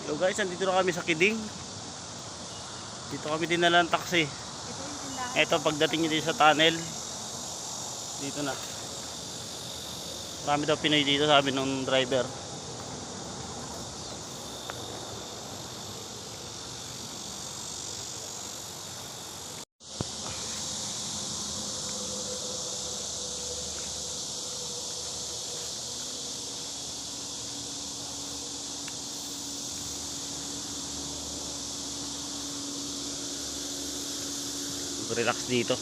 So guys, nandito na kami sa Kiding. Dito kami dinala ng taxi. Ito pagdating nyo dito sa tunnel. Dito na. Marami daw Pinoy dito, sabi nung driver. Relax dito.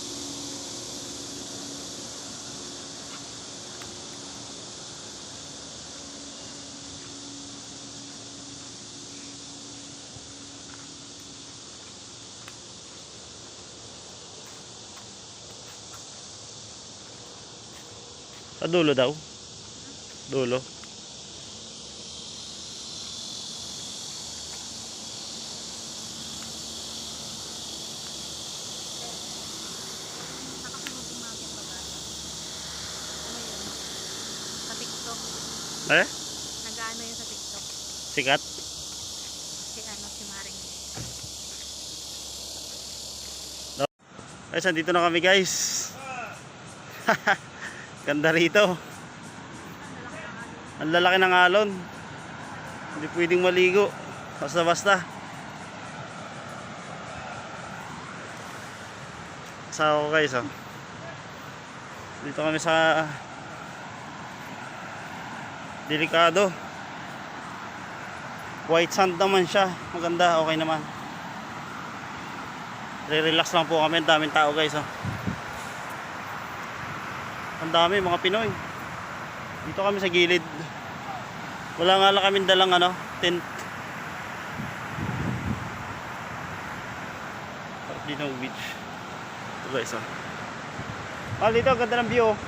Sa dulo daw. Dulo. Eh? Nag-ano yun sa TikTok. Sikat? Si Maring. Guys, nandito na kami guys. Ganda rito. Ang lalaki ng alon. Hindi pwedeng maligo. Basta-basta. Kasama ko guys, oh. Dito kami sa Delikado. White sand naman siya. Maganda, okay naman. Re-relax lang po kami. Ang daming tao guys, oh. Ang dami mga Pinoy. Dito kami sa gilid. Wala nga lang kami dalang tent. Dino Beach. Ito guys, oh. Dito, ganda ng view, oh.